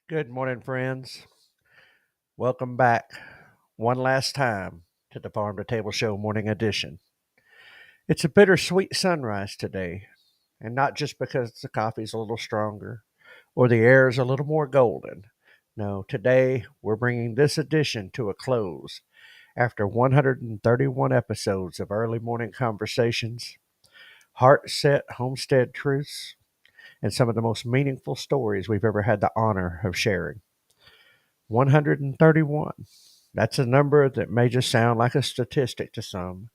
Good morning, friends. Welcome back one last time to the Farm2Table Show morning edition. It's a bittersweet sunrise today, and not just because the coffee's a little stronger or the air is a little more golden. No, today we're bringing this edition to a close after 131 episodes of early morning conversations, heart-set homestead truths, and some of the most meaningful stories we've ever had the honor of sharing. 131. That's a number that may just sound like a statistic to some,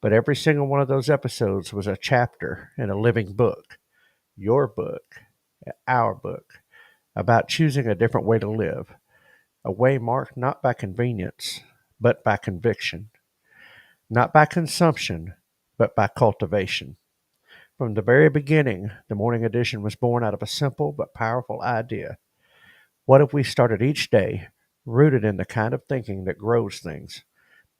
but every single one of those episodes was a chapter in a living book. Your book, our book, about choosing a different way to live. A way marked not by convenience, but by conviction. Not by consumption, but by cultivation. From the very beginning, the morning edition was born out of a simple but powerful idea. What if we started each day rooted in the kind of thinking that grows things?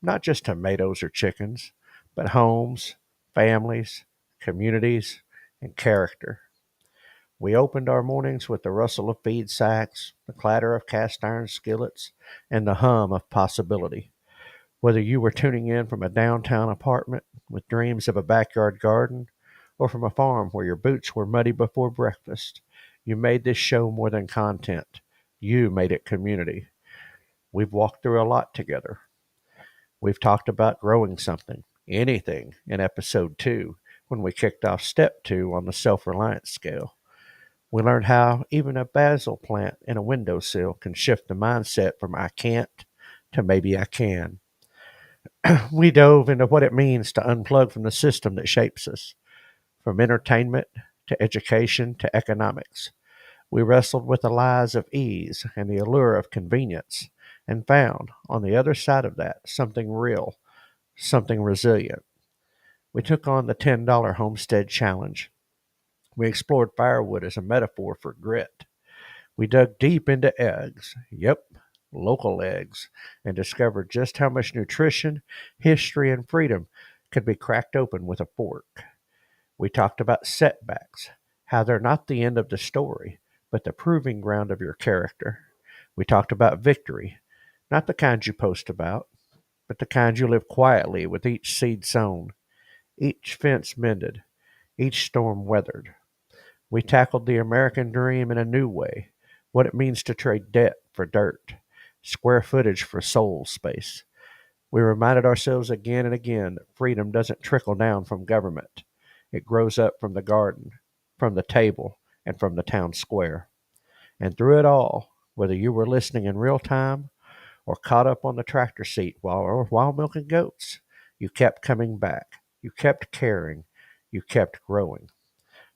Not just tomatoes or chickens, but homes, families, communities, and character. We opened our mornings with the rustle of feed sacks, the clatter of cast iron skillets, and the hum of possibility. Whether you were tuning in from a downtown apartment with dreams of a backyard garden, or from a farm where your boots were muddy before breakfast, you made this show more than content. You made it community. We've walked through a lot together. We've talked about growing something, anything, in episode 2 when we kicked off step 2 on the self-reliance scale. We learned how even a basil plant in a windowsill can shift the mindset from I can't to maybe I can. We dove into what it means to unplug from the system that shapes us, from entertainment to education to economics. We wrestled with the lies of ease and the allure of convenience and found, on the other side of that, something real, something resilient. We took on the $10 Homestead Challenge. We explored firewood as a metaphor for grit. We dug deep into eggs. Yep, local eggs, and discovered just how much nutrition, history, and freedom could be cracked open with a fork. We talked about setbacks, how they're not the end of the story, but the proving ground of your character. We talked about victory, not the kind you post about, but the kind you live quietly with each seed sown, each fence mended, each storm weathered. We tackled the American dream in a new way, what it means to trade debt for dirt, square footage for soul space. We reminded ourselves again and again that freedom doesn't trickle down from government. It grows up from the garden, from the table, and from the town square. And through it all, whether you were listening in real time or caught up on the tractor seat while milking goats, you kept coming back. You kept caring. You kept growing.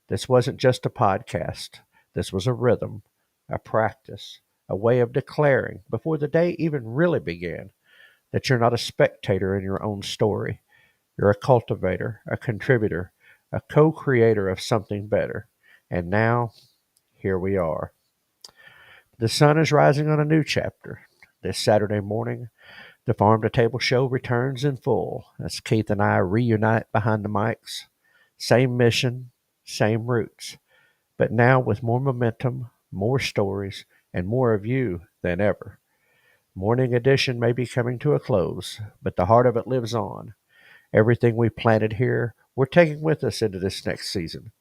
This wasn't just a podcast. This was a rhythm, a practice, a way of declaring, before the day even really began, that you're not a spectator in your own story. You're a cultivator, a contributor, a co-creator of something better. And now, here we are. The sun is rising on a new chapter. This Saturday morning, the Farm2Table Show returns in full as Keith and I reunite behind the mics. Same mission, same roots, but now with more momentum, more stories, and more of you than ever. Morning edition may be coming to a close, but the heart of it lives on. Everything we planted here, we're taking with us into this next season.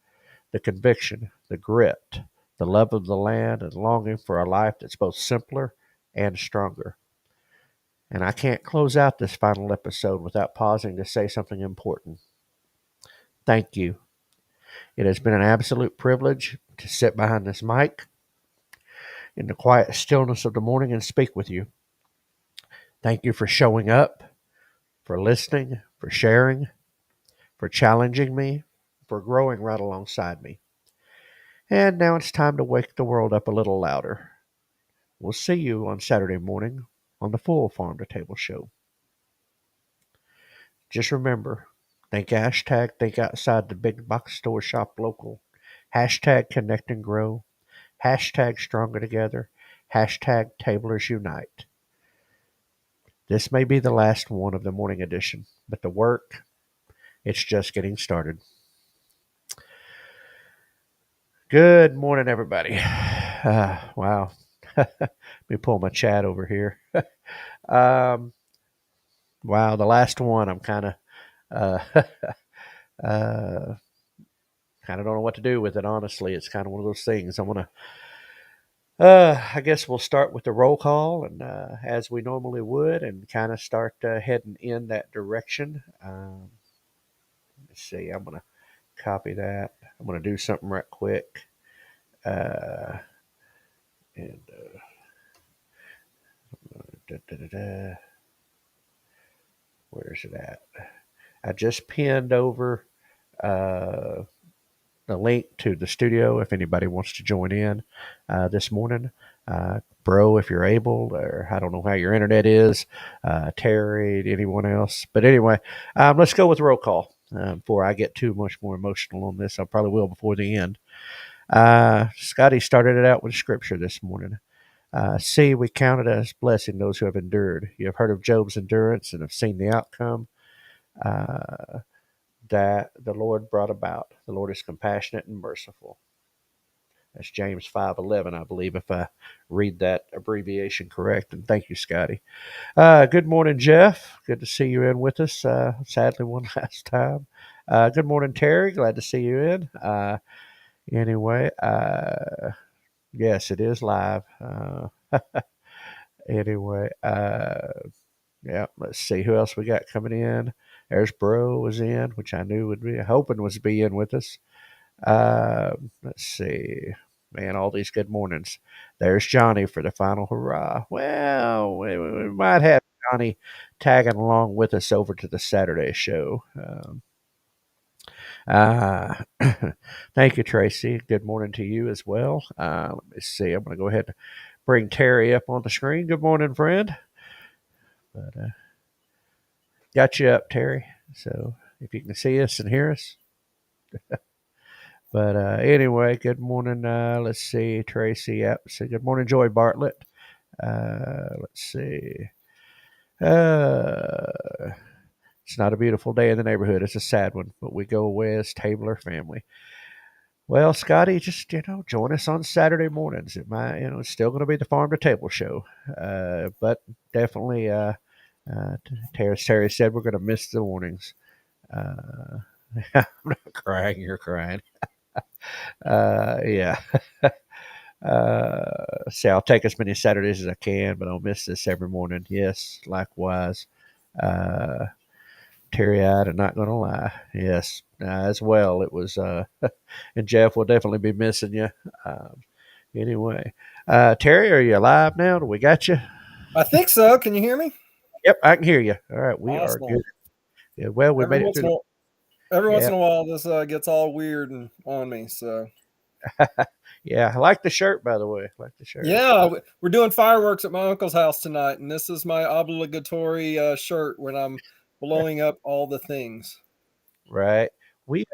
The conviction, the grit, the love of the land, and longing for a life that's both simpler and stronger. And I can't close out this final episode without pausing to say something important. Thank you. It has been an absolute privilege to sit behind this mic in the quiet stillness of the morning and speak with you. Thank you for showing up, for listening, for sharing, for challenging me, for growing right alongside me. And now it's time to wake the world up a little louder. We'll see you on Saturday morning on the full Farm2Table Show. Just remember, think outside the big box store, shop local. Hashtag connect and grow. Hashtag stronger together. Hashtag tablers unite. This may be the last one of the morning edition, but the work, it's just getting started. Good morning, everybody. Wow. Let me pull my chat over here. um, wow, the last one, I'm kind of uh, kind of don't know what to do with it. Honestly, it's kind of one of those things. I want to. I guess we'll start with the roll call, and as we normally would, and kind of start heading in that direction. Let's see. I'm gonna copy that. I'm gonna do something right quick. Uh, and da, da, da, da. Where's it at? I just pinned over uh, the link to the studio if anybody wants to join in this morning. Bro, if you're able, or I don't know how your internet is, Terry, anyone else. But anyway, let's go with roll call before I get too much more emotional on this. I probably will before the end. Scotty started it out with scripture this morning. See, we count it as blessing those who have endured. You have heard of Job's endurance and have seen the outcome uh, that the Lord brought about. The Lord is compassionate and merciful. That's James 5:11, I believe, if I read that abbreviation correct. And thank you, Scotty. Good morning, Jeff. Good to see you in with us. Sadly, one last time. Good morning, Terry. Glad to see you in. Anyway, yes, it is live. Anyway, yeah, let's see who else we got coming in. There's Bro was in, which I knew would be, hoping was be in with us. Let's see. Man, all these good mornings. There's Johnny for the final hurrah. Well, we might have Johnny tagging along with us over to the Saturday show. Uh, Thank you, Tracy. Good morning to you as well. Let me see. I'm going to go ahead and bring Terry up on the screen. Good morning, friend. But got you up, Terry. So if you can see us and hear us. But anyway, good morning. Let's see, Tracy. Yep. So good morning, Joy Bartlett. Let's see. Uh, it's not a beautiful day in the neighborhood. It's a sad one, but we go away as Tabler family. Well, Scotty, just join us on Saturday mornings. It might, it's still going to be the Farm to Table show, but definitely, Terry said we're going to miss the mornings. Uh, I'm not crying. You're crying. Yeah. See, I'll take as many Saturdays as I can, but I'll miss this every morning. Yes, likewise. Uh, Teary eyed and not going to lie. Yes, as well. It was, and Jeff will definitely be missing you. Um, anyway, Terry, are you alive now? Do we got you? I think so. Can you hear me? Yep, I can hear you. All right, we are Awesome. good. Yeah, well, we Every made it once through in the. a, every once Yeah, in a while, this gets all weird and on me. So yeah. I like the shirt, by the way. I like the shirt. yeah, we're doing fireworks at my uncle's house tonight, and this is my obligatory shirt when I'm blowing up all the things. Right. We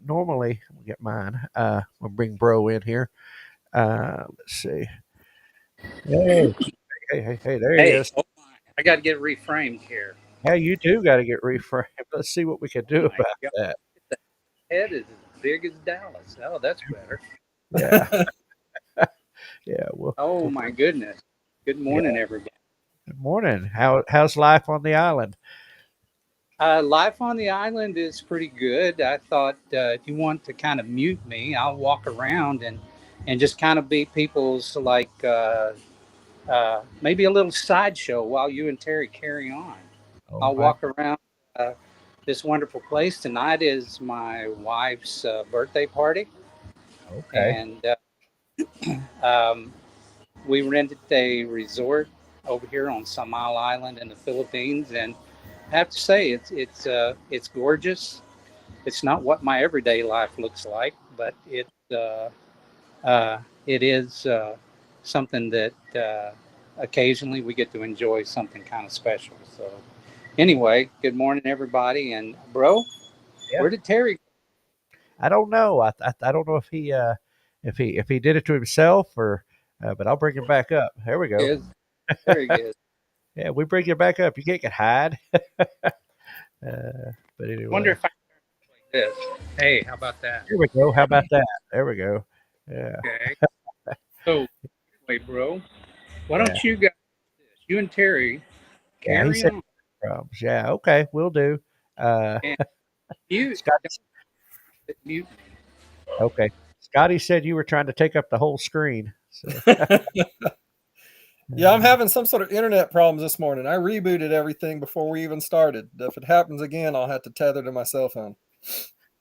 normally we'll get mine. We'll bring Bro in here. Let's see. Hey, hey, there he Hey, is. oh my, I got to get reframed here. Hey, you too got to get reframed. Let's see what we can Oh do my about God, that. the head is as big as Dallas. Oh, that's better. Yeah, yeah. Oh my goodness. Good Yeah. morning, everybody. Good morning. How's life on the island? Life on the island is pretty good. I thought if you want to kind of mute me, I'll walk around and just kind of be people's maybe a little sideshow while you and Terry carry on. Oh I'll my. walk around uh, this wonderful place. Tonight is my wife's birthday party, Okay. and um, we rented a resort over here on Samal Island in the Philippines, and I have to say it's gorgeous. It's not what my everyday life looks like, but it is something that occasionally we get to enjoy something kind of special. So anyway, good morning, everybody, and bro, Yeah. where did Terry I don't know. I don't know if he did it to himself or, but I'll bring him back up. There we go. is? There he is. Yeah, we bring you back up. You can't get hide. But Wonder anyway, if I like this. Hey, how about that? here we go. How about that? There we go. Yeah. Okay. So anyway, bro. Why Yeah. don't you guys do this? You and Terry Yeah. He carry said on, problems. Yeah. Okay. We'll do. and mute. Scott. Don't mute. Okay. Scotty said you were trying to take up the whole screen. So, Yeah, I'm having some sort of internet problems this morning. I rebooted everything before we even started. If it happens again, I'll have to tether to my cell phone.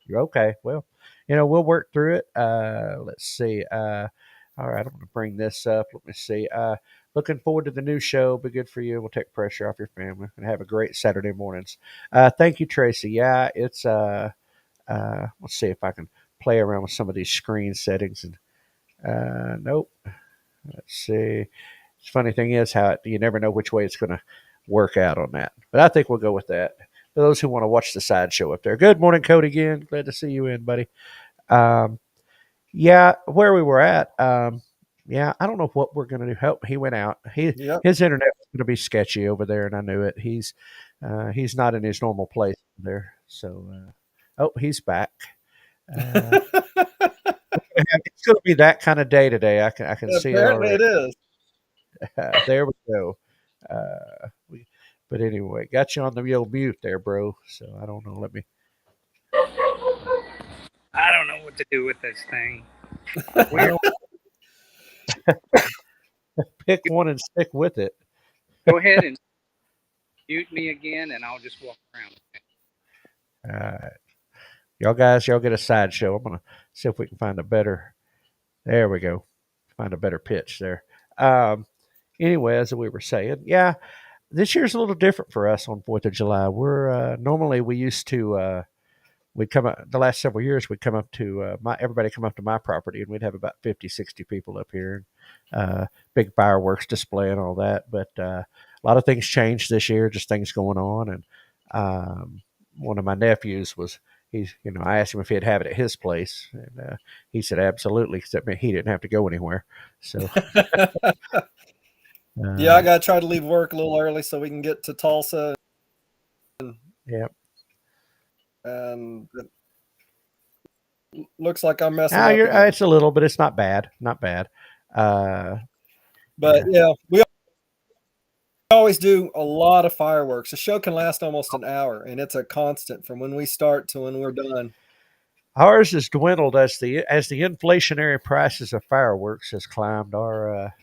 you're okay. Well, we'll work through it. Let's see. All right. I'm going to bring this up. Let me see. Looking forward to the new show. Be good for you. We'll take pressure off your family and have a great Saturday mornings. Thank you, Tracy. Yeah, it's, let's see if I can play around with some of these screen settings and, nope. Let's see. The funny thing is how you never know which way it's going to work out on that. But I think we'll go with that. For those who want to watch the sideshow up there. Good morning, Cody. Again, glad to see you in, buddy. Um, yeah, where we were at. Yeah, I don't know what we're going to do. Help, he went out. Yep. His internet was going to be sketchy over there, and I knew it. He's not in his normal place there. So, oh, he's back. Uh, it's going to be that kind of day today. I can see it Apparently it already. is. There we go. But anyway, got you on the old mute there, bro. So I don't know. Let me I don't know what to do with this thing. I don't pick one and stick with it. Go ahead and mute me again, and I'll just walk around. Y'all guys, y'all get a sideshow. I'm gonna see if we can find a better. There we go. Find a better pitch there. Anyway, as we were saying, yeah, this year's a little different for us on 4th of July. We're normally we used to we'd come up the last several years we'd come up to my everybody come up to my property and we'd have about 50, 60 people up here, big fireworks display and all that. But a lot of things changed this year, just things going on. And one of my nephews was I asked him if he'd have it at his place, and he said absolutely, because that meant he didn't have to go anywhere. So Yeah, I got to try to leave work a little early so we can get to Tulsa. yeah. And it looks like I'm messing Now up again. it's a little, but it's not bad. Not bad. But yeah, we always do a lot of fireworks. The show can last almost an hour, and it's a constant from when we start to when we're done. Ours has dwindled as the inflationary prices of fireworks has climbed. Our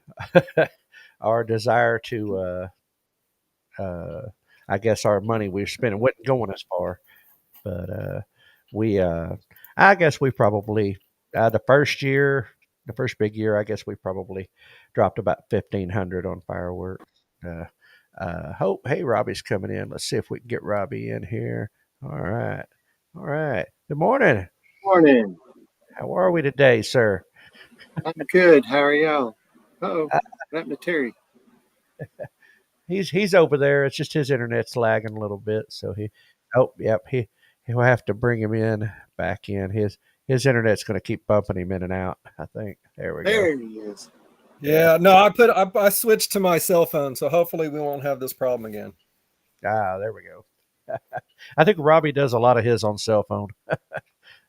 our desire to I guess our money we're spending wasn't going as far, but we I guess we probably the first big year, I guess we probably dropped about 1,500 on fireworks. Uh, Hope, hey, Robbie's coming in. Let's see if we can get Robbie in here. All right, all right. Good morning. Morning. How are we today, sir? I'm good. How are y'all? Uh-oh. Uh, What happened to Terry? he's over there. It's just his internet's lagging a little bit, so he'll have to bring him in back in. His internet's going to keep bumping him in and out. I think. There we go. There he is. Yeah, no, I switched to my cell phone, so hopefully we won't have this problem again. There we go. I think Robbie does a lot of his on cell phone.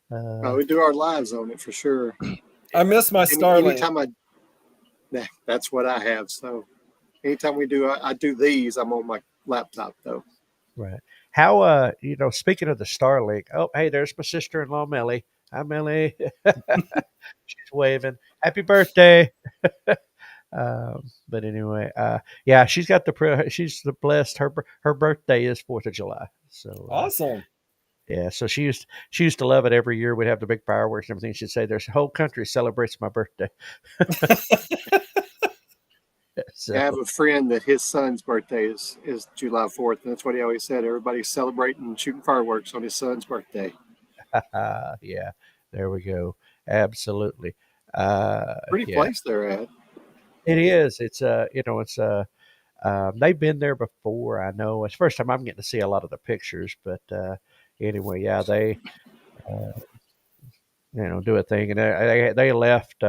We do our lives on it for sure. I miss my Starlink. Anytime that's what I have. So anytime we do, I do these. I'm on my laptop though. Right. How speaking of the Starlink, oh hey, there's my sister-in-law Melly. Hi Melly. She's waving. Happy birthday. But anyway, yeah, she's the blessed. Her birthday is 4th of July. So Awesome. yeah, so she used to love it every year. We'd have the big fireworks and everything. She'd say, "There's a whole country celebrates my birthday." So, I have a friend that his son's birthday is July 4th, and that's what he always said. Everybody's celebrating shooting fireworks on his son's birthday. yeah, there we go. Absolutely. Pretty Yeah, place they're at. it is. They've been there before. I know it's the first time I'm getting to see a lot of the pictures, but anyway, yeah, they do a thing, and they left.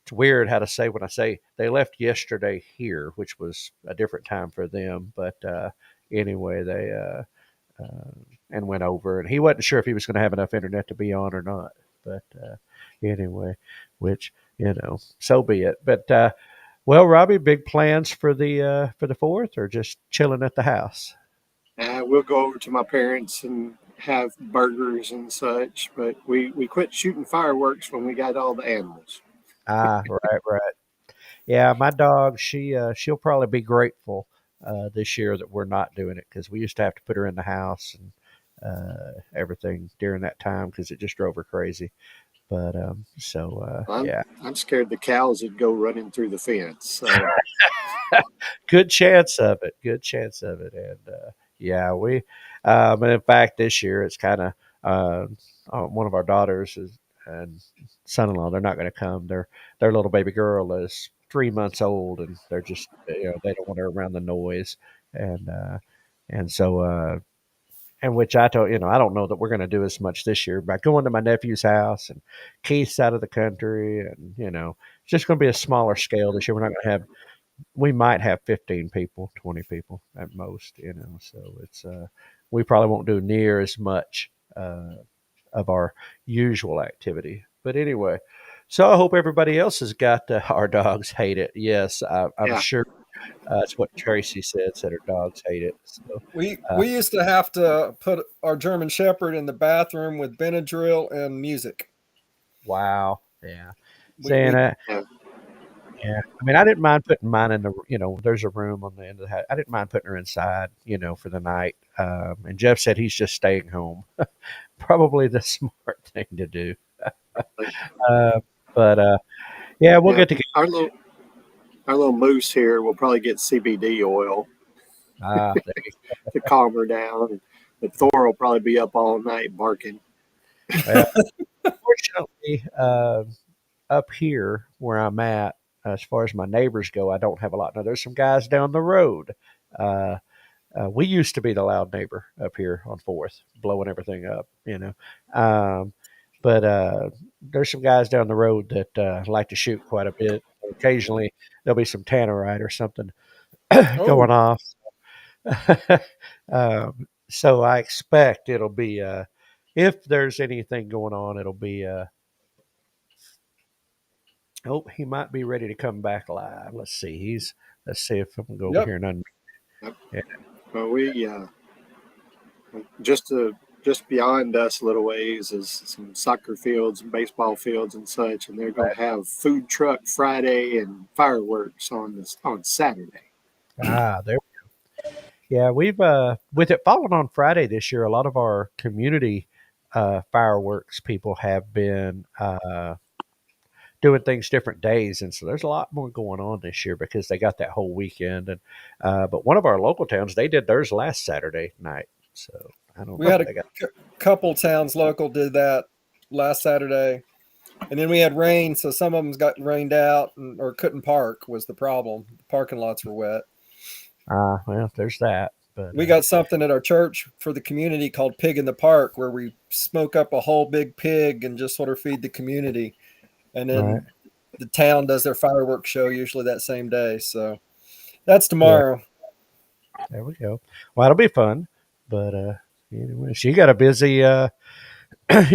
It's weird how to say when I say they left yesterday here, which was a different time for them. But anyway, they and went over, and he wasn't sure if he was going to have enough internet to be on or not. But anyway, which so be it. But Well, Robbie, big plans for the fourth, or just chilling at the house? We'll go over to my parents and have burgers and such, but we quit shooting fireworks when we got all the animals. Ah, right, right. Yeah, my dog, she'll probably be grateful this year that we're not doing it, because we used to have to put her in the house and everything during that time because it just drove her crazy. But I'm yeah, I'm scared the cows would go running through the fence. So good chance of it. Good chance of it. And yeah, and in fact, this year it's kind of one of our daughters is, and son-in-law. They're not going to come. Their little baby girl is 3 months old, and they're just they don't want her around the noise, and and so. And which I told I don't know that we're going to do as much this year by going to my nephew's house, and Keith's out of the country, and it's just going to be a smaller scale this year. We're not going to have we might have 15 people, 20 people at most, so it's we probably won't do near as much of our usual activity. But anyway, so I hope everybody else has got our dogs hate it. Yes, I'm yeah, sure that's what Tracy said her dogs hate it. So uh, We used to have to put our German Shepherd in the bathroom with Benadryl and music. wow, yeah, saying We that. yeah. Yeah, I mean, I didn't mind putting mine in there's a room on the end of the house. I didn't mind putting her inside, for the night. And Jeff said he's just staying home. Probably the smart thing to do. Uh, but yeah, we'll Yeah, get together. our little moose here will probably get CBD oil There you to calm her down. But Thor will probably be up all night barking. go. Fortunately, up here where I'm at, as far as my neighbors go, I don't have a lot. Now, there's some guys down the road. Uh, we used to be the loud neighbor up here on Fourth, blowing everything up, Um, but there's some guys down the road that like to shoot quite a bit. Occasionally, there'll be some tannerite or something oh going off. So I expect it'll be, if there's anything going on, it'll be. Oh, he might be ready to come back live. Let's see. Let's see if I can go over yep. here and Yep. yeah. Well, we just just beyond us a little ways is some soccer fields and baseball fields and such, and they're going to have food truck Friday and fireworks on Saturday. There. Yeah, we've with it falling on Friday this year, a lot of our community fireworks people have been doing things different days, and so there's a lot more going on this year because they got that whole weekend. And but one of our local towns, they did theirs last Saturday night, so I don't We know. had a They got couple towns local did that last Saturday, and then we had rain, so some of them got rained out or couldn't park was the problem. The parking lots were wet. well, there's that, but We got something at our church for the community called Pig in the Park, where we smoke up a whole big pig and just sort of feed the community. And right, then the town does their fireworks show usually that same day. So that's yeah, tomorrow. there we go. Well, it'll be fun, but anyway, so you got a busy you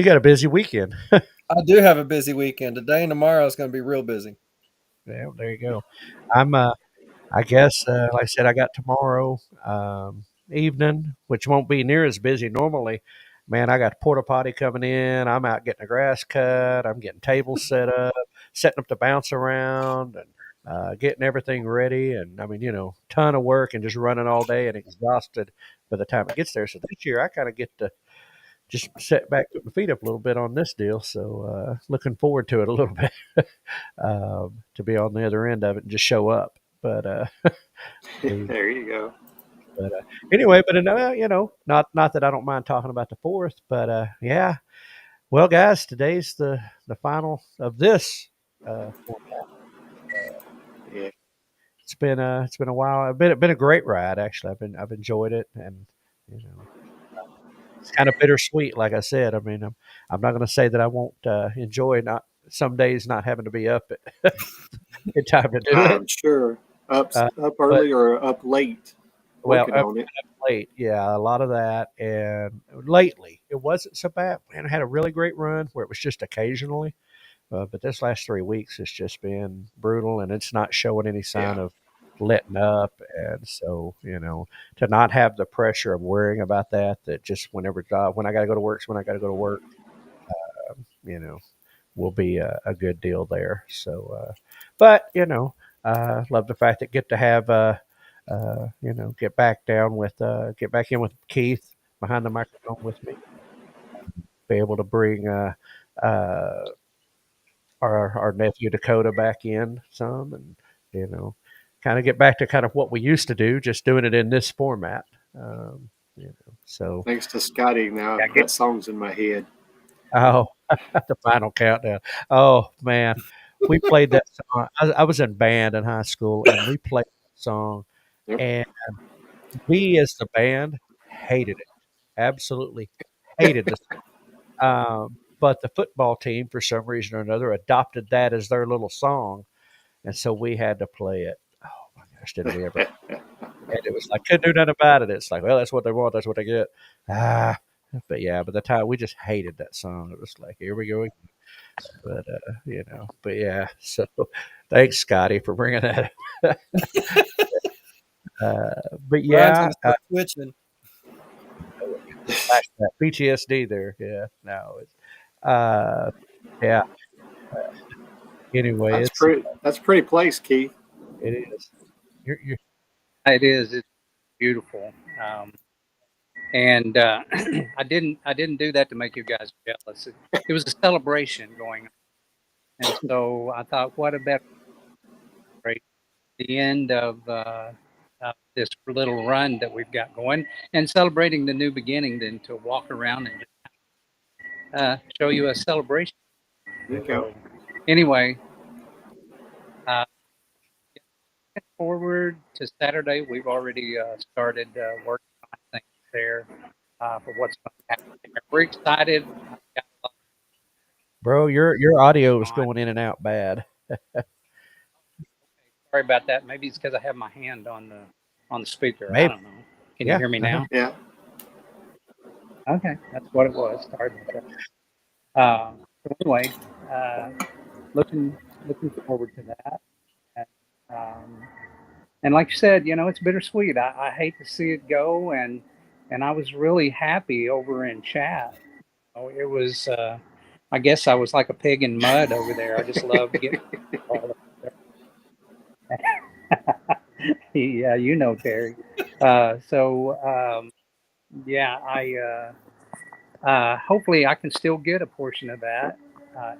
got a busy weekend. I do have a busy weekend. Today and tomorrow is going to be real busy. Yeah, there you go. I'm I guess, like I said, I got tomorrow evening, which won't be near as busy normally. Man, I got the porta potty coming in. I'm out getting the grass cut. I'm getting tables set up, setting up the bounce around, and getting everything ready. And I mean, ton of work and just running all day and exhausted by the time it gets there. So this year, I kind of get to just sit back, put my feet up a little bit on this deal. So looking forward to it a little bit, to be on the other end of it and just show up. But There you go. But anyway, but not that I don't mind talking about the fourth, but yeah. Well, guys, today's the final of this. Format. Yeah. It's been a while. Been a great ride actually. I've enjoyed it, and you know it's kind of bittersweet. Like I said, I mean I'm not going to say that I won't enjoy not some days not having to be up at in time to do it. I'm sure up But early or up late well, working on it. late, yeah, a lot of that. And lately, it wasn't so bad. Man, I had a really great run where it was just occasionally. but this last 3 weeks has just been brutal, and it's not showing any sign Yeah. of letting up. And so, to not have the pressure of worrying about that just whenever when I got to go to work, when I got to go to work, you know, will be a good deal there. So, but love the fact that get to have get back in with Keith behind the microphone with me, be able to bring uh, our nephew Dakota back in some, and you know, kind of get back to kind of what we used to do, just doing it in this format. So Thanks to Scotty, now yeah, that song's in my head. oh, the final countdown. Oh man, we played that song. I was in band in high school, and we played that song, Yep. and we as the band hated it, absolutely hated the song. But the football team, for some reason or another, adopted that as their little song, and so we had to play it. Oh my gosh, did we ever? And it was like couldn't do nothing about it. It's like, well, that's what they want, that's what they get. Ah, but yeah, by the time we just hated that song, it was like, here we go. But but yeah. So thanks, Scotty, for bringing that. But Brian's yeah, gonna start switching. flashback PTSD there. Yeah, no, it's yeah. Anyway, That's pretty place, Keith. it is. You're It is. It's beautiful. And I didn't do that to make you guys jealous. It was a celebration going on, and so I thought, what a better break the end of this little run that we've got going, and celebrating the new beginning than to walk around and show you a celebration. There you go. So anyway, uh, forward to Saturday, we've already started working on things there for what's going to happen there. We're excited. Got a lot bro. Your audio is on. going in and out bad. Sorry about that. Maybe it's because I have my hand on the speaker. I Maybe. don't know. Can you Yeah. hear me Uh-huh. now? Yeah. Okay, that's what it was. Sorry about that. So anyway, uh, looking forward to that. And, and like you said, it's bittersweet. I hate to see it go, and I was really happy over in chat. It was. I guess I was like a pig in mud over there. I just loved getting all of it. Yeah, Terry. So yeah, hopefully I can still get a portion of that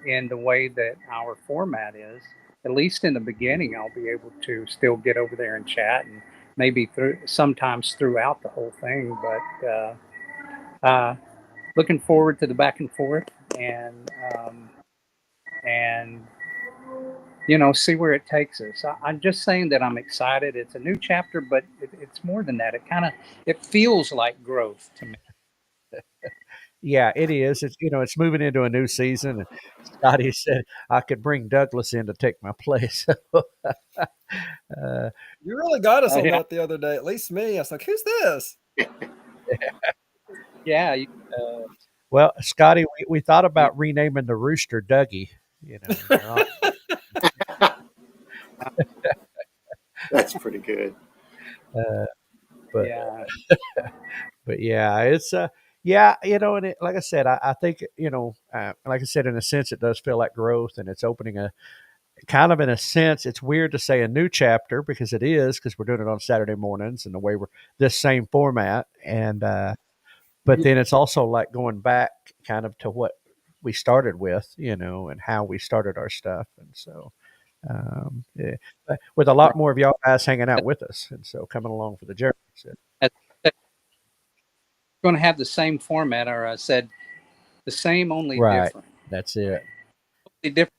in the way that our format is. At least in the beginning, I'll be able to still get over there and chat, and maybe sometimes throughout the whole thing. But looking forward to the back and forth, and see where it takes us. I'm just saying that I'm excited. It's a new chapter, but it's more than that. It feels like growth to me. Yeah, it is. It's moving into a new season, and Scotty said I could bring Douglas in to take my place. uh, You really got us on Yeah, that the other day. At least me. I was like, "Who's this?" yeah. well, Scotty, we thought about renaming the rooster Dougie. You're That's pretty good. on. But Yeah, but yeah, it's yeah, and like I said, I think like I said, in a sense, it does feel like growth, and it's opening a kind of in a sense. It's weird to say a new chapter because it is because we're doing it on Saturday mornings and the way we're this same format, and but then it's also like going back kind of to what we started with, and how we started our stuff, and so. Yeah, with a lot more of y'all guys hanging out with us, and so coming along for the journey. So. it's going to have the same format, or I said the same, only Right, different. that's it. Only different.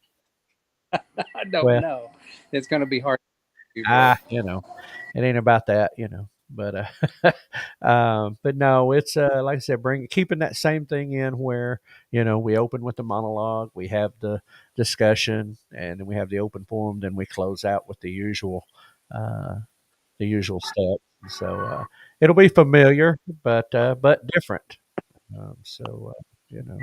I don't Well, know. It's going to be hard to do both. it ain't about that, but but no, it's like I said, keeping that same thing in where we open with the monologue, we have the discussion, and then we have the open forum, then we close out with uh, the usual steps. So it'll be familiar, but different. So you know,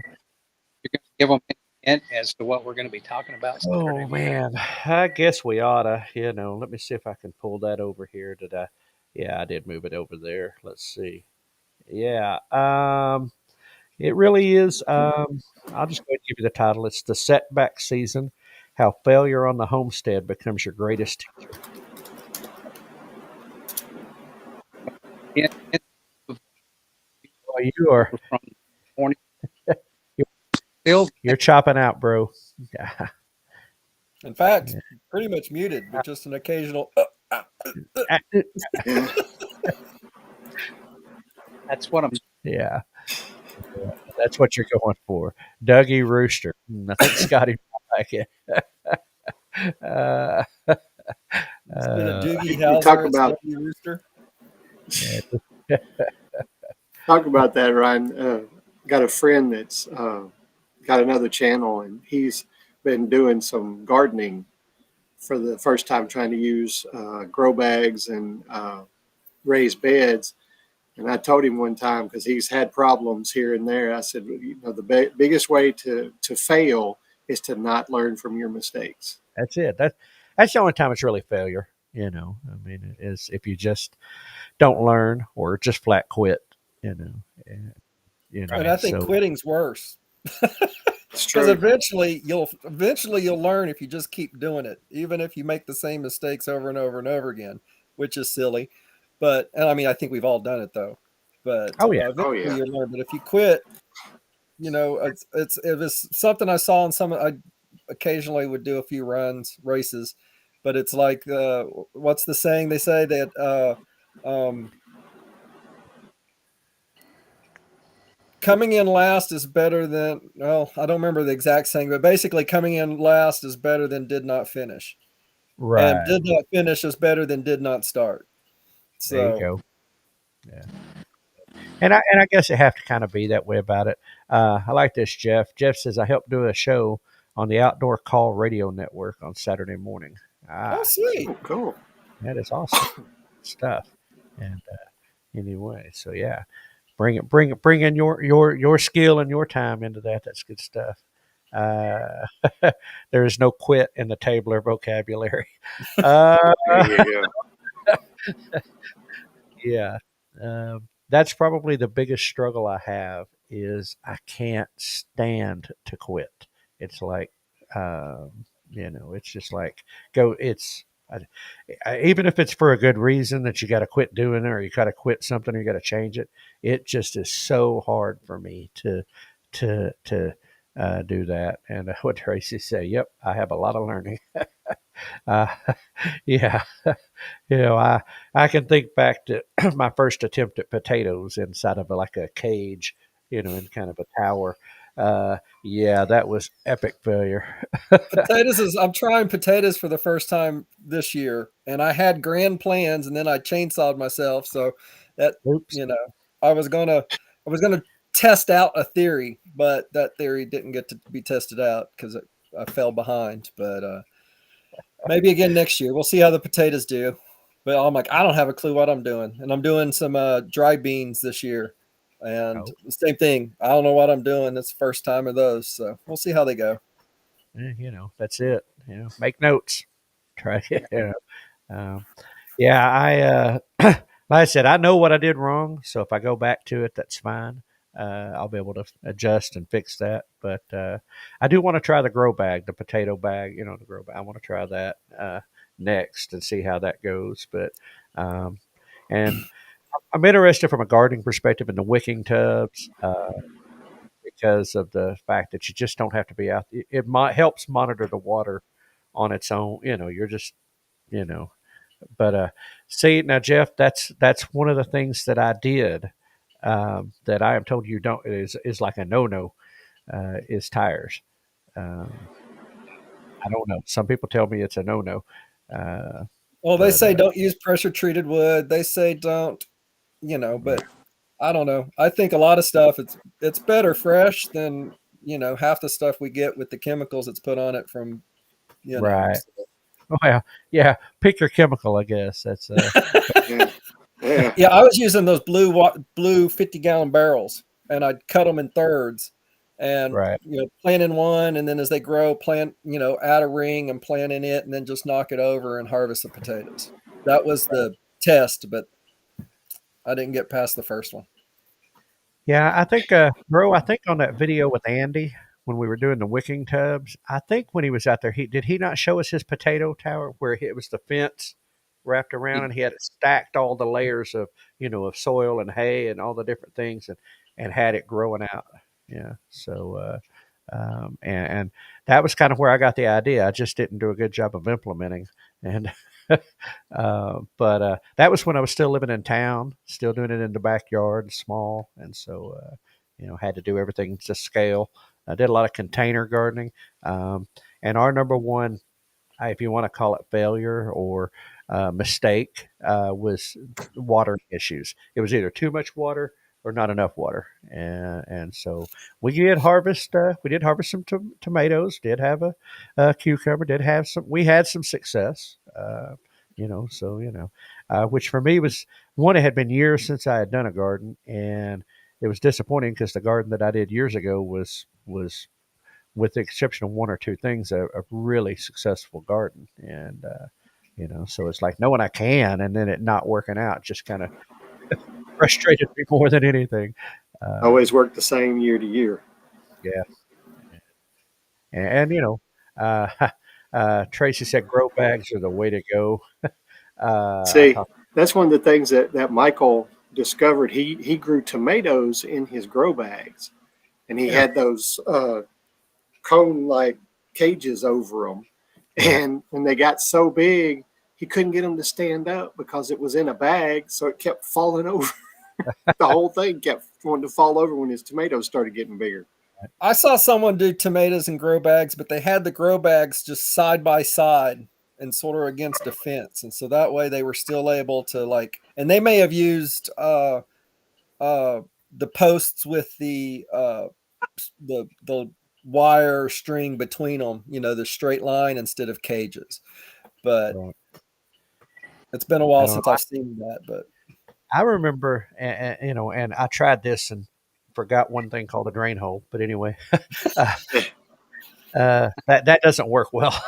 You're going to give them. hint as to what we're going to be talking about Saturday Oh morning? man, I guess we oughta. Let me see if I can pull that over here. Did I? Yeah, I did move it over there. Let's see. Yeah, it really is. I'll just go ahead and give you the title. It's the setback season: how failure on the homestead becomes your greatest teacher. Hint Well, you are from morning. Still, you're chopping out, bro. Yeah. In fact, pretty much muted, but just an occasional. that's what I'm. Yeah, that's what you're going for, Dougie Rooster. I think Scotty might like it. Uh, It's been a Doogie You talk Howser at about Stubby Rooster. yeah, talk about that, Ryan. Got a friend that's got another channel, and he's been doing some gardening for the first time, trying to use grow bags and raised beds. And I told him one time, because he's had problems here and there, I said, the biggest way to fail is to not learn from your mistakes. that's it. That's the only time it's really failure. I mean, it is if you just don't learn or just flat quit. You know, and, And I think so quitting's worse It's because true. eventually you'll learn if you just keep doing it, even if you make the same mistakes over and over and over again, which is silly. And I mean, I think we've all done it though. But oh yeah, Oh eventually yeah. you learn. But if you quit, it was something I saw in some. I occasionally would do a few races, but it's like what's the saying they say that coming in last is better than, well, I don't remember the exact saying, but basically coming in last is better than did not finish, and right. did not finish is better than did not start. There you So go. Yeah. And I guess you have to kind of be that way about it. I like this, Jeff. Jeff says I helped do a show on the Outdoor Call Radio Network on Saturday morning. oh Ah, sweet. Oh, cool. that is awesome stuff. And anyway, so yeah, bring in your skill and your time into that. That's good stuff. Uh, there is no quit in the tabler vocabulary. Uh, There you go. yeah, that's probably the biggest struggle I have is I can't stand to quit. It's like, it's just like go. Even if it's for a good reason that you got to quit doing it or you got to quit something or you got to change it. It just is so hard for me to do that. And what Tracy say? Yep, I have a lot of learning. Uh, yeah, I can think back to my first attempt at potatoes inside of like a cage, in kind of a tower. Yeah, that was epic failure. I'm trying potatoes for the first time this year, and I had grand plans, and then I chainsawed myself. So that Oops. you know, I was gonna test out a theory, but that theory didn't get to be tested out because I fell behind. But maybe again next year. We'll see how the potatoes do. But I'm like, I don't have a clue what I'm doing, and I'm doing some dry beans this year, and Oh, the same thing. I don't know what I'm doing. It's the first time of those, so we'll see how they go. that's it. Make notes. Try. Um, yeah, like I said, I know what I did wrong. So if I go back to it, that's fine. I'll be able to adjust and fix that. But I do want to try the grow bag, the potato bag, the grow bag. I want to try that next and see how that goes. But, and I'm interested from a gardening perspective in the wicking tubs because of the fact that you just don't have to be out. It helps monitor the water on its own. You're just, you know, but see now, Jeff, that's one of the things that I did that I am told you don't is like a no is tires. Um, I don't know. Some people tell me it's a no. Uh, Well, they but say don't use pressure treated wood. They say don't, but I don't know. I think a lot of stuff it's better fresh than, half the stuff we get with the chemicals that's put on it from, right. so. Well, yeah. Pick your chemical. I guess that's Yeah. Yeah. Yeah, I was using those blue 50-gallon barrels, and I'd cut them in thirds, and Right. planting one, and then as they grow, plant add a ring and plant in it, and then just knock it over and harvest the potatoes. That was the test, but I didn't get past the first one. Yeah, I think, bro, I think on that video with Andy when we were doing the wicking tubs, I think when he was out there, he not show us his potato tower where it was the fence wrapped around and he had stacked all the layers of of soil and hay and all the different things and had it growing out. Yeah, so and that was kind of where I got the idea. I just didn't do a good job of implementing and. But that was when I was still living in town, still doing it in the backyard, small, and so had to do everything to scale. I did a lot of container gardening, and our number one, if you want to call it failure or mistake, was water issues. It was either too much water or not enough water, and so we did harvest. We did harvest some tomatoes. Did have a cucumber. Did have some. We had some success. Which for me was one. It had been years since I had done a garden, and it was disappointing because the garden that I did years ago was with the exception of one or two things, a really successful garden. And, so it's like knowing I can and then it not working out just kind of frustrated me more than anything. Always work the same year to year. Yeah. And Tracy said grow bags are the way to go. I See, thought, that's one of the things that Michael discovered. He grew tomatoes in his grow bags, and he yeah, had those cone-like cages over them. yeah. And when they got so big, he couldn't get them to stand up because it was in a bag, so it kept falling over. The whole thing kept wanting to fall over when his tomatoes started getting bigger. I saw someone do tomatoes in grow bags, but they had the grow bags just side by side and sort of against a fence, and so that way they were still able to and they may have used the posts with the wire string between them, the straight line instead of cages. But Right. it's been a I while don't since know. I've seen that. But I remember, and I tried this and forgot one thing called a drain hole. But anyway, uh, that doesn't work well.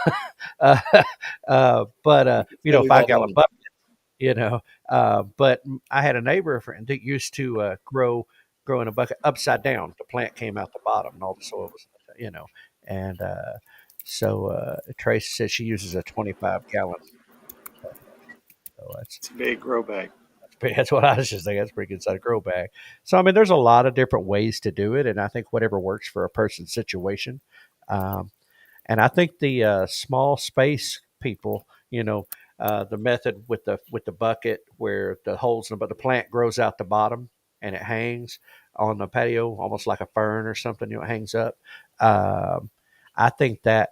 uh, but really well 5 gallon done. bucket, you know. But I had a neighbor friend that used to grow in a bucket upside down. The plant came out the bottom, and all the soil was, and so Tracy said she uses a 25 gallon. So It's a big grow bag. that's what I was just thinking. That's a pretty good size grow bag. So I mean, there's a lot of different ways to do it, and I think whatever works for a person's situation. Um, And I think the small space people, the method with the bucket where the holes in but the plant grows out the bottom and it hangs on the patio almost like a fern or something, it hangs up. Um, I think that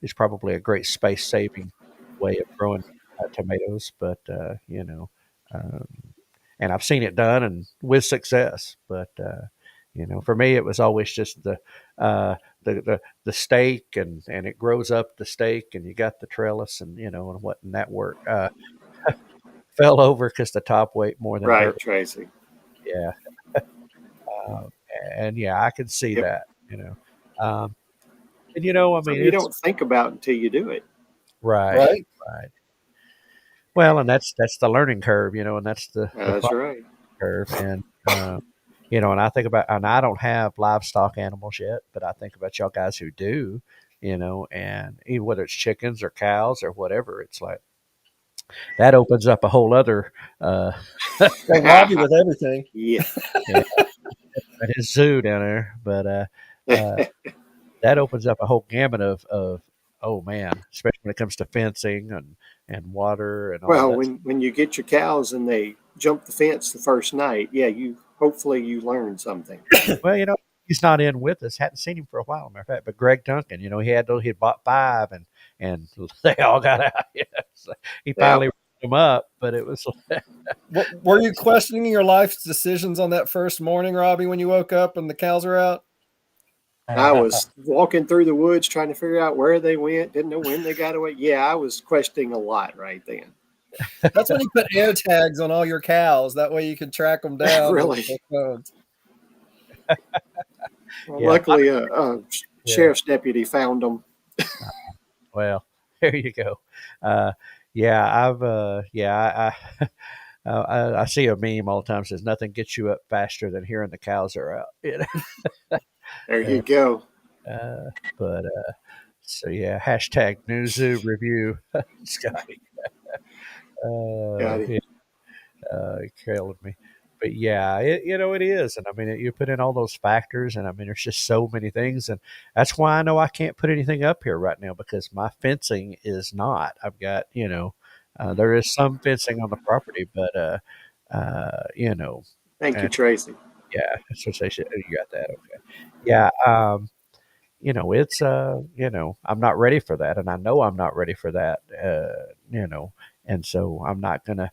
is probably a great space saving way of growing tomatoes, but um, and I've seen it done and with success. But for me, it was always just uh, the stake and it grows up the stake and you got the trellis and what and that work fell over because the top weight more than Right, dirt. Tracy. Yeah, uh, and yeah, I can see Yep. that. Um, and I mean, Something you it's don't think about until you do it. right, Right? right. Well, and that's the learning curve, and that's the That's fun right. curve, and and I think about, and I don't have livestock animals yet, but I think about y'all guys who do, and even whether it's chickens or cows or whatever, it's like that opens up a whole other, uh, Well, Robbie with everything. Yeah. yeah, at his zoo down there, but uh, that opens up a whole gamut of oh man, especially when it comes to fencing and water and all Well, that. when you get your cows and they jump the fence the first night, yeah, you hopefully you learn something. Well, he's not in with us. Hadn't seen him for a while, matter of fact. But Greg Duncan, he had bought five, and they all got out. So he Yeah. finally rounded them up, but it was Were you questioning your life's decisions on that first morning, Robbie, when you woke up and the cows were out? I was walking through the woods trying to figure out where they went, didn't know when they got away. Yeah, I was questioning a lot right then. That's when you put air tags on all your cows. That way you can track them down with Really. their phones. Well, Yeah. luckily, a Yeah. sheriff's deputy found them. Well, there you go. Uh, yeah, I I see a meme all the time says nothing gets you up faster than hearing the cows are out. There Uh, you go. uh, but so yeah, hashtag Newzoo review, Scotty. Got Yeah, killing me. But yeah, it is, and I mean, you put in all those factors, and I mean, there's just so many things, and that's why I know I can't put anything up here right now because my fencing is not. I've got, there is some fencing on the property, but you know, Thank you, and Tracy. yeah, that's what they said. You got that, okay? Yeah, it's I'm not ready for that, and I know I'm not ready for that, and so I'm not gonna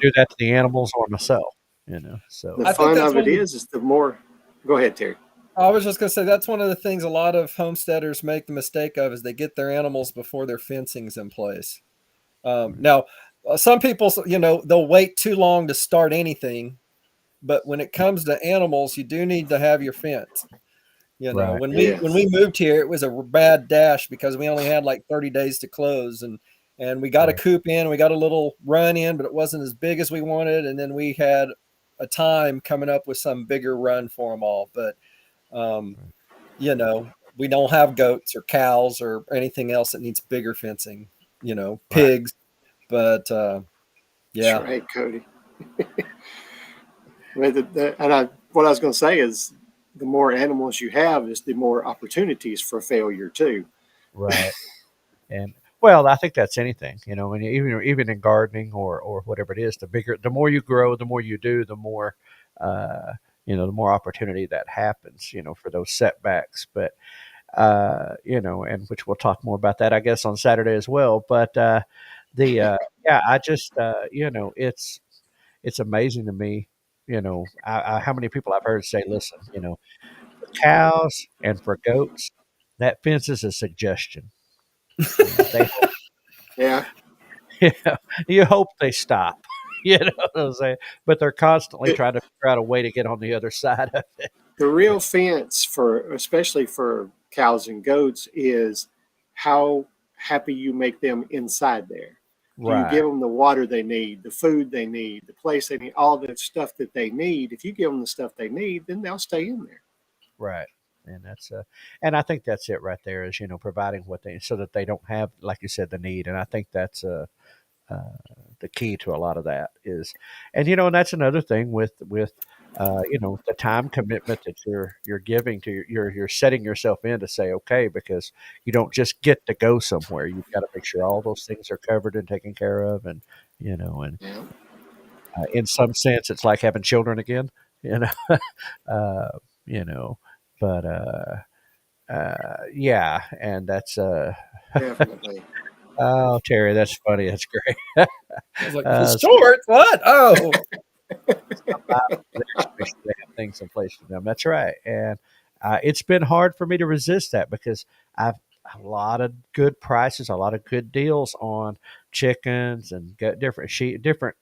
do that to the animals or myself. The So I think fun that's of one it of the. is the more. Go ahead, Terry. I was just gonna say that's one of the things a lot of homesteaders make the mistake of is they get their animals before their fencing's in place. Now, some people, they'll wait too long to start anything, but when it comes to animals, you do need to have your fence. right, When we Yes. moved here, it was a bad dash because we only had like 30 days to close, and we got a right, coop in, we got a little run in, but it wasn't as big as we wanted, and then we had a time coming up with some bigger run for them all, but um, we don't have goats or cows or anything else that needs bigger fencing. right, Pigs, but That's yeah. right, Cody. What I was going to say is the more animals you have is the more opportunities for failure too. right. And well, I think that's anything, when even in gardening or whatever it is, the more you grow, the more you do, uh, the more opportunity that happens, for those setbacks. But and which we'll talk more about that, I guess, on Saturday as well. But yeah, I just, it's amazing to me, how many people I've heard say, listen, for cows and for goats, that fence is a suggestion. They hope, Yeah. you hope they stop. You know what I'm saying? But they're constantly It, trying to figure out a way to get on the other side of it. the real fence especially for cows and goats, is how happy you make them inside there. Do you Right, give them the water they need, the food they need, the place they need, all the stuff that they need? If you give them the stuff they need, then they'll stay in there. right. And and I think that's it right there is, providing what they, so that they don't have, like you said, the need. And I think that's, uh, the key to a lot of that is, and that's another thing with the time commitment that you're giving to you're setting yourself in to say okay, because you don't just get to go somewhere. You've got to make sure all those things are covered and taken care of, and and Yeah. in some sense, it's like having children again. You know, uh, you know, but yeah, and that's Definitely. oh, Terry, that's funny. That's great. I was like, uh, short? What? Oh, there to make sure they have things in place for them. That's right. And it's been hard for me to resist that because I've a lot of good prices, a lot of good deals on chickens and different sheep, different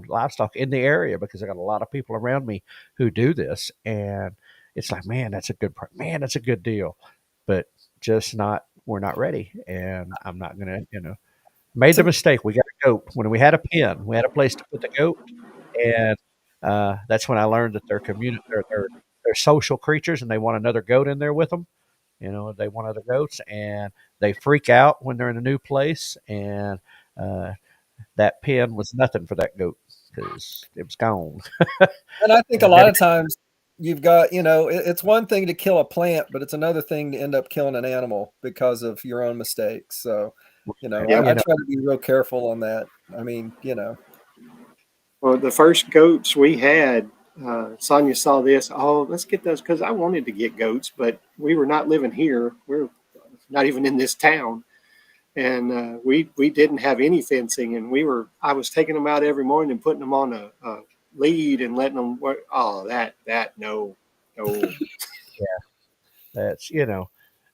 livestock in the area because I got a lot of people around me who do this, and it's like, man, that's a good price, man, that's a good deal, but just not. We're not ready, and I'm not gonna, made the to, mistake. We got a goat when we had a pen. We had a place to put the goat, and that's when I learned that they're social creatures, and they want another goat in there with them. They want other goats, and they freak out when they're in a new place. And uh, that pen was nothing for that goat because it was gone. and I think a And lot never. of times you've got, it's one thing to kill a plant, but it's another thing to end up killing an animal because of your own mistakes. So, Yep. I try to be real careful on that. I mean, Well, the first goats we had, Sonia saw this. Oh, let's get those because I wanted to get goats, but we were not living here. We're not even in this town, and we didn't have any fencing. And I was taking them out every morning and putting them on a lead and letting them work. Oh, that no, no. That's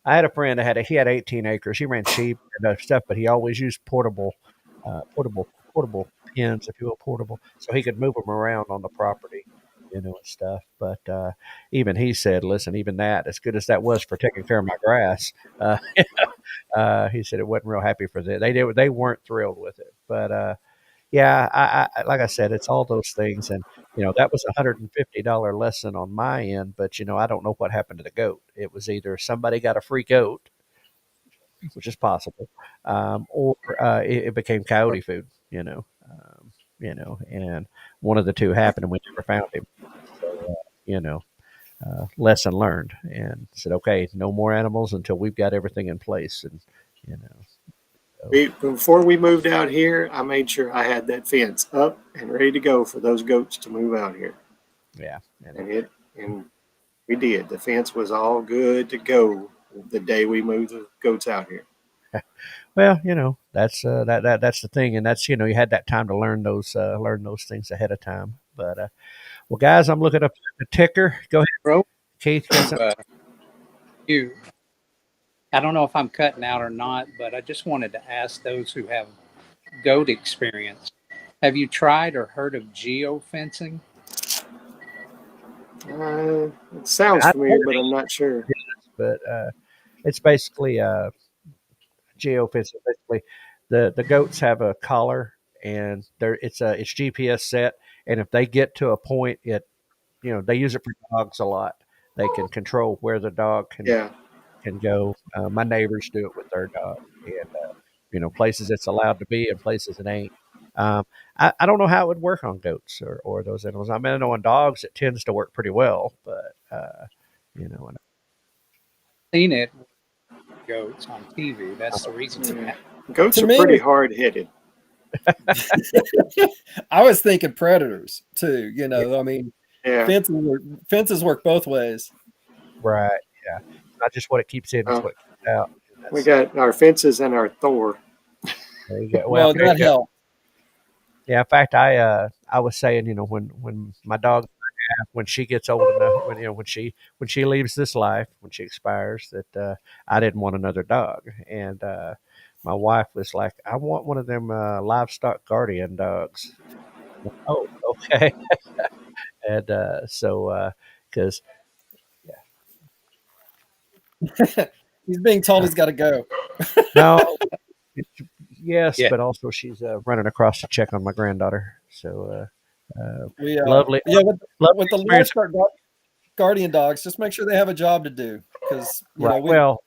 I had a friend that he had 18 acres. He ran sheep and other stuff, but he always used portable pens, if you will, portable, so he could move them around on the property. and stuff. But even he said, listen, even that, as good as that was for taking care of my grass, uh, he said it wasn't real happy for them. They weren't thrilled with it. But yeah, like I said, it's all those things. And, that was $150 lesson on my end. But, I don't know what happened to the goat. It was either somebody got a free goat, which is possible, or it became coyote food, and one of the two happened and we never found him. So, lesson learned, and said, okay, no more animals until we've got everything in place. And, you know, so, Before we moved out here, I made sure I had that fence up and ready to go for those goats to move out here. yeah. And we did. The fence was all good to go the day we moved the goats out here. Well, that's that's the thing, and that's you had that time to learn those things ahead of time. But well, guys, I'm looking up the ticker. Go ahead, Bro, Keith. Got something? you. I don't know if I'm cutting out or not, but I just wanted to ask those who have goat experience. Have you tried or heard of geofencing? It sounds I familiar, but I'm not sure. but it's basically geofencing. Basically, the goats have a collar, and it's GPS set, and if they get to a point, they use it for dogs a lot. They can control where the dog Yeah. can go. My neighbors do it with their dog, and places it's allowed to be and places it ain't. Um, I don't know how it would work on goats or those animals. I mean, I know on dogs it tends to work pretty well, but and, Seen it with goats on TV. That's the reason. Yeah. Goats To are me, pretty hard headed. I was thinking predators too. I mean, Yeah. fences work both ways. right, yeah, it's not just what it keeps in; it's what it keeps out. We got our fences and our Thor. There you go. Well, There you that go. helped. Yeah, in fact, I was saying, when my dog, when she gets old enough, when she leaves this life, when she expires, that I didn't want another dog, and my wife was like, I want one of them livestock guardian dogs. Oh, okay, and so because He's being told he's got to go. no, yes, Yeah. but also she's running across to check on my granddaughter. So We lovely, yeah, lovely with the experience. livestock guardian dogs, just make sure they have a job to do because Right. Well,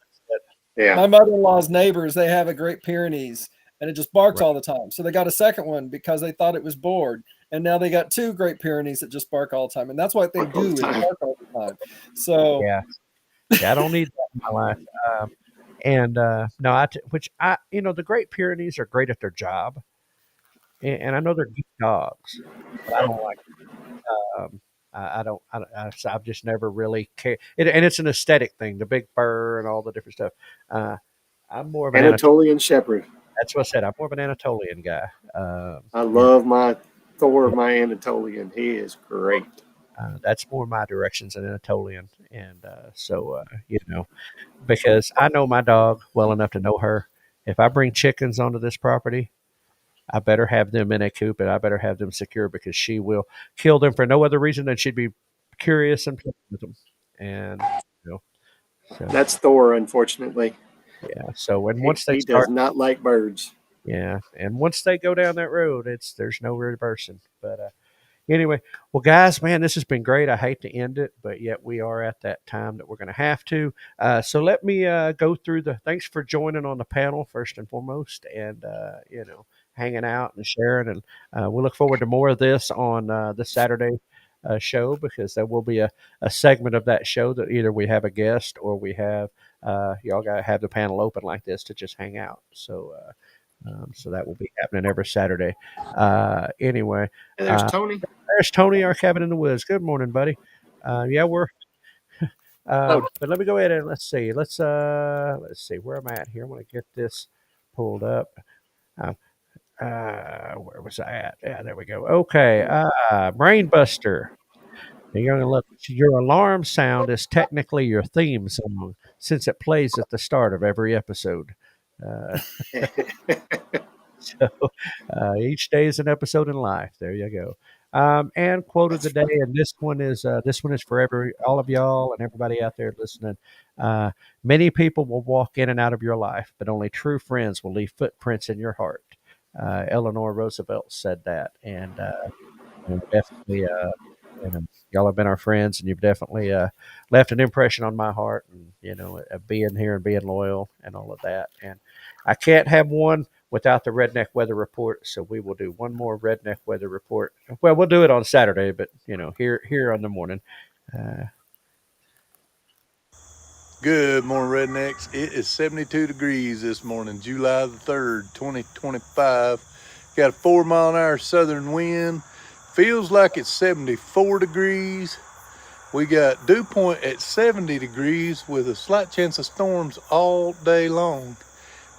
Yeah. my mother-in-law's neighbors, they have a Great Pyrenees and it just barks Right. all the time. So they got a second one because they thought it was bored. And now they got two Great Pyrenees that just bark all the time. And that's what they Bark all do the is time. bark all the time. So yeah. Yeah, I don't need that in my life. And no, the Great Pyrenees are great at their job, and I know they're good dogs, but I don't like. I've just never really cared, and it's an aesthetic thing, the big fur and all the different stuff. I'm more of an Anatolian Shepherd. That's what I said. I'm more of an Anatolian guy. I love my Thor, my Anatolian. He is great. That's more my directions than Anatolian, and because I know my dog well enough to know her. If I bring chickens onto this property, I better have them in a coop and I better have them secure because she will kill them for no other reason than she'd be curious and play with them. And so That's Thor, unfortunately. yeah. So and once they He does start, not like birds. yeah, and once they go down that road, there's no reversing. But anyway, well, guys, man, this has been great. I hate to end it, but yet we are at that time that we're going to have to. So let me go through thanks for joining on the panel first and foremost, and hanging out and sharing. And we'll look forward to more of this on this Saturday show because there will be a segment of that show that either we have a guest or we have y'all got to have the panel open like this to just hang out. So that will be happening every Saturday. Anyway, Hey, there's Tony. there's Tony, our cabin in the woods. Good morning, buddy. Yeah, we're. But let me go ahead and let's see. Let's see where I'm at here. I'm going to get this pulled up. Where was I at? Yeah, there we go. Okay, Brainbuster. You're going to look. Your alarm sound is technically your theme song since it plays at the start of every episode. Uh, so each day is an episode in life. There you go. And quote of the day, and this one is for all of y'all and everybody out there listening. Uh, Many people will walk in and out of your life, but only true friends will leave footprints in your heart. Eleanor Roosevelt said that, and definitely, y'all have been our friends, and you've definitely left an impression on my heart, and being here and being loyal and all of that. And I can't have one without the redneck weather report, so we will do one more redneck weather report. Well, we'll do it on Saturday, but here on the morning. Uh, Good morning, rednecks. It is 72 degrees this morning, July the 3rd, 2025. Got a 4-mile-an-hour southern wind. Feels like it's 74 degrees. We got dew point at 70 degrees with a slight chance of storms all day long.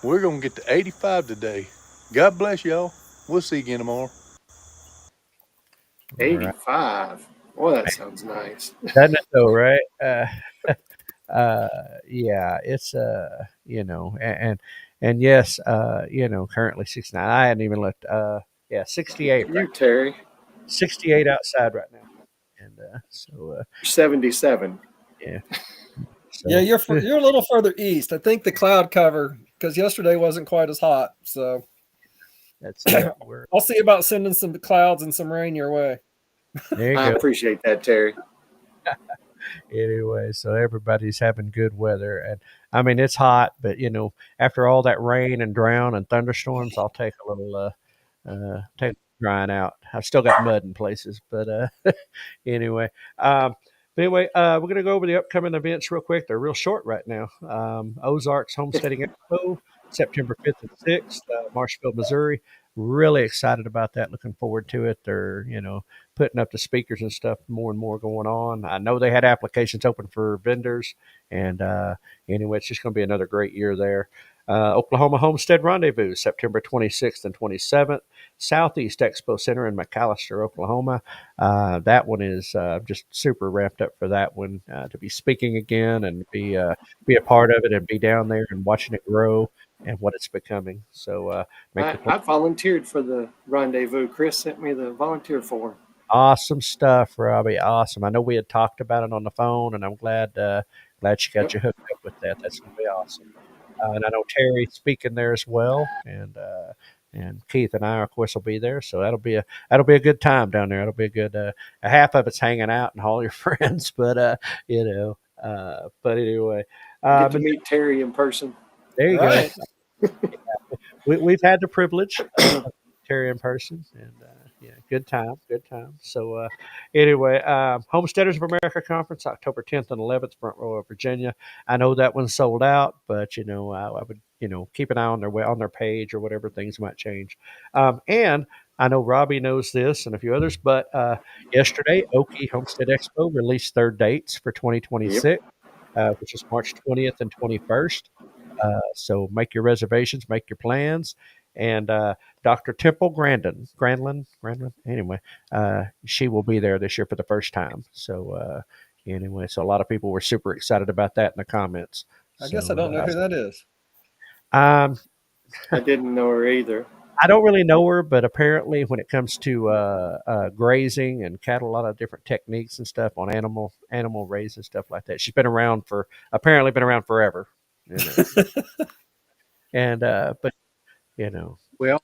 We're going to get to 85 today. God bless y'all. We'll see you again tomorrow. all right, 85. Boy, that sounds nice. doesn't it though, right? Yeah, it's and yes, currently 69. I hadn't even looked. Yeah, 68 right. You, Terry, 68 outside right now, and you're 77. yeah, Yeah, so you're a little further east. I think the cloud cover, because yesterday wasn't quite as hot. So that's it. We're I'll see about sending some clouds and some rain your way. there. You I go. appreciate that, Terry. Anyway, so everybody's having good weather, and I mean it's hot, but after all that rain and drown and thunderstorms, I'll take a little take drying out. I've still got mud in places, but anyway. We're going to go over the upcoming events real quick. They're real short right now. Ozarks Homesteading Expo, September 5th and 6th, Marshville, Missouri. Really excited about that. Looking forward to it. They're, putting up the speakers and stuff more and more going on. I know they had applications open for vendors. And anyway, it's just going to be another great year there. Oklahoma Homestead Rendezvous, September 26th and 27th, Southeast Expo Center in McAllister, Oklahoma. That one is just super ramped up for that one to be speaking again and be a part of it and be down there and watching it grow and what it's becoming. So make your I volunteered for the rendezvous. Chris sent me the volunteer form. awesome stuff, Robbie. Awesome. I know we had talked about it on the phone, and I'm glad she got Yep. you hooked up with that. That's going to be awesome. And I know Terry's speaking there as well, and Keith and I, of course, will be there. So that'll be a good time down there. It'll be a good. A half of it's hanging out and all your friends, but but anyway, Get to but meet Terry in person. there you go. Right. We've had the privilege of Terry in person, and good time, good time. So anyway, Homesteaders of America Conference, October 10th and 11th, Front Row, Virginia. I know that one's sold out, but I would keep an eye on their page or whatever things might change. And I know Robbie knows this and a few others, but yesterday Okie Homestead Expo released their dates for Yep. 2026, which is March 20th and 21st. So make your reservations, make your plans. And Dr. Temple Grandlin, anyway, she will be there this year for the first time. So anyway, so a lot of people were super excited about that in the comments. I guess I So don't know who that is. um, I didn't know her either. I don't really know her, but apparently when it comes to grazing and cattle, a lot of different techniques and stuff on animal raising stuff like that. She's apparently been around forever. And but you know, Well,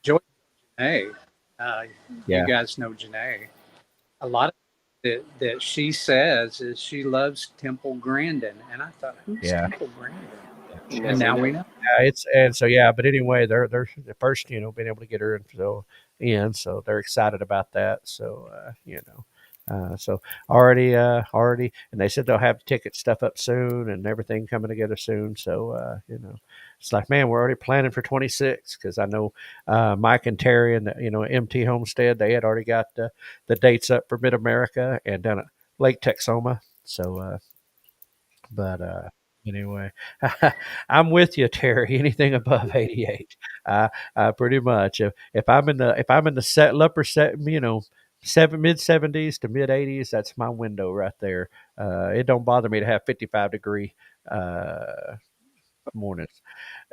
Joy, Janae, you yeah, guys know Janae. A lot of that she says is she loves Temple Grandin, and I thought, who's yeah. Temple Grandin? Never And now knew. we know. Yeah, it's and so yeah, but anyway, they're the first, being able to get her so they're excited about that. So so already, and they said they'll have ticket stuff up soon and everything coming together soon. So it's like, man, we're already planning for 26 because I know Mike and Terry and MT Homestead, they had already got the dates up for Mid America and down at Lake Texoma. So but anyway, I'm with you, Terry. Anything above 88, pretty much. If I'm in the upper set, mid 70s to mid 80s, that's my window right there. It don't bother me to have 55-degree uh, mornings.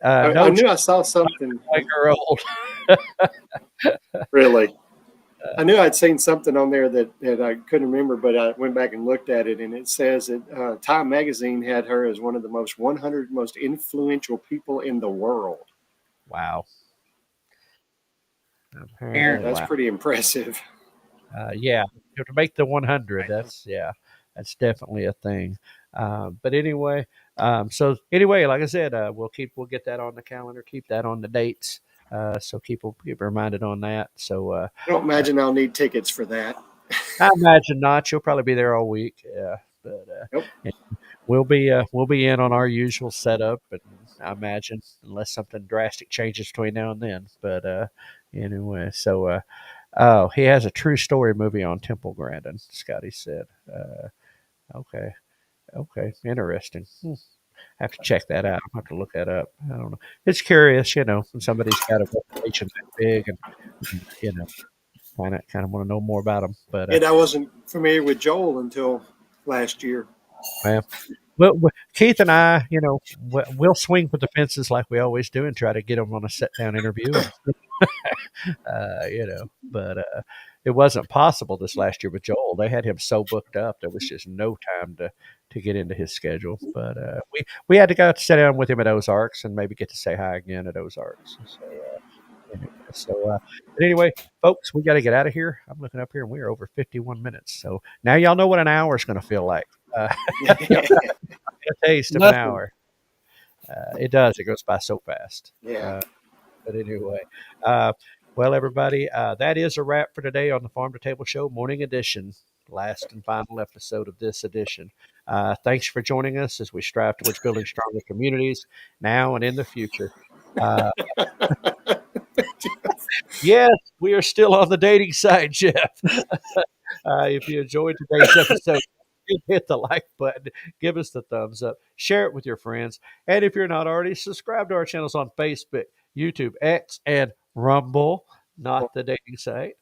I No, knew I saw something. like her old. Really. I knew I'd seen something on there that I couldn't remember, but I went back and looked at it, and it says that Time Magazine had her as one of the 100 most influential people in the world. Wow. Aaron, That's pretty impressive. Yeah, to make the 100, that's definitely a thing. But anyway, so anyway, like I said, we'll get that on the calendar, keep that on the dates. So keep reminded on that. So I don't imagine I'll need tickets for that. I imagine not. You'll probably be there all week. Yeah, but Nope. we'll be in on our usual setup, and I imagine unless something drastic changes between now and then. But anyway, so oh, he has a true story movie on Temple Grandin. Scotty said, okay, interesting. Have to check that out. I'll have to look that up. I don't know. It's curious, when somebody's got a reputation that big, and kind of want to know more about them. But And I wasn't familiar with Joel until last year. well, Keith and I, we'll swing for the fences like we always do and try to get them on a sit down interview. But it wasn't possible this last year with Joel. They had him so booked up there was just no time to get into his schedule. But we had to go sit down with him at Ozarks and maybe get to say hi again at Ozarks. But anyway, folks, we got to get out of here. I'm looking up here and we are over 51 minutes. So now y'all know what an hour is going to feel like. A taste of an hour. It does. It goes by so fast. Yeah. But anyway, well, everybody, that is a wrap for today on the Farm to Table Show Morning Edition, last and final episode of this edition. Thanks for joining us as we strive towards building stronger communities now and in the future. Yes, we are still on the dating site, Jeff. If you enjoyed today's episode, hit the like button, give us the thumbs up, share it with your friends. And if you're not already, subscribe to our channels on Facebook, YouTube, X, and Rumble, not the dating site.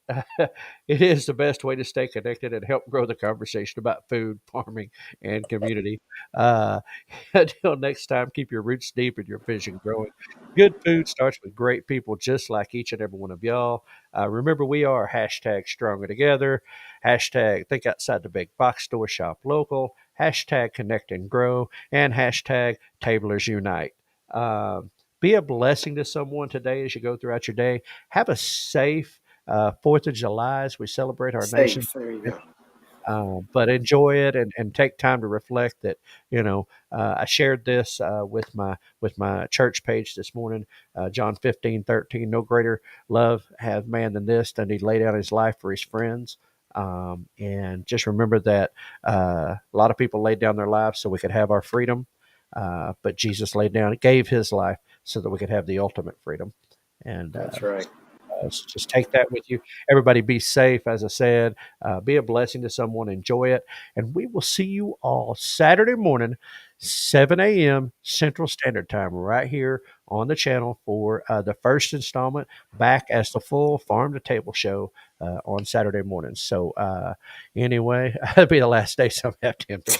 It is the best way to stay connected and help grow the conversation about food, farming, and community. Until next time, keep your roots deep and your vision growing. Good food starts with great people just like each and every one of y'all. Remember, we are hashtag stronger together, hashtag think outside the big box store, shop local, hashtag connect and grow, and hashtag tablers unite. Be a blessing to someone today as you go throughout your day. Have a safe 4th of July as we celebrate our nation. There you go. But enjoy it and take time to reflect that, I shared this with my church page this morning, John 15:13, no greater love hath man than this, than he laid down his life for his friends. And just remember that a lot of people laid down their lives so we could have our freedom. But Jesus gave his life so that we could have the ultimate freedom. And That's right. So just take that with you. Everybody be safe, as I said. Be a blessing to someone. Enjoy it. And we will see you all Saturday morning, 7 a.m. Central Standard Time, right here on the channel for the first installment, back as the full Farm to Table Show on Saturday morning. So anyway, that'll be the last day some have to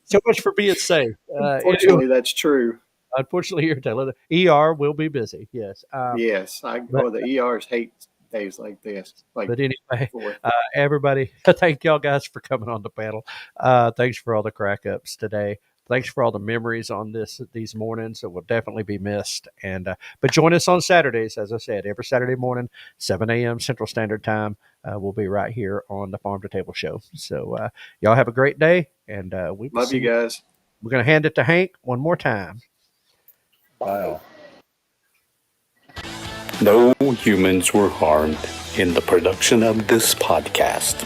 so much for being safe. Unfortunately, that's true. Unfortunately, you're telling the ER will be busy. Yes. Yes. The ERs hate days like this. But anyway, everybody, thank y'all guys for coming on the panel. Thanks for all the crack ups today. Thanks for all the memories on these mornings. It will definitely be missed. And but join us on Saturdays, as I said, every Saturday morning, 7 a.m. Central Standard Time. We'll be right here on the Farm to Table Show. So y'all have a great day, and we love you guys. We're going to hand it to Hank one more time. Wow. No humans were harmed in the production of this podcast.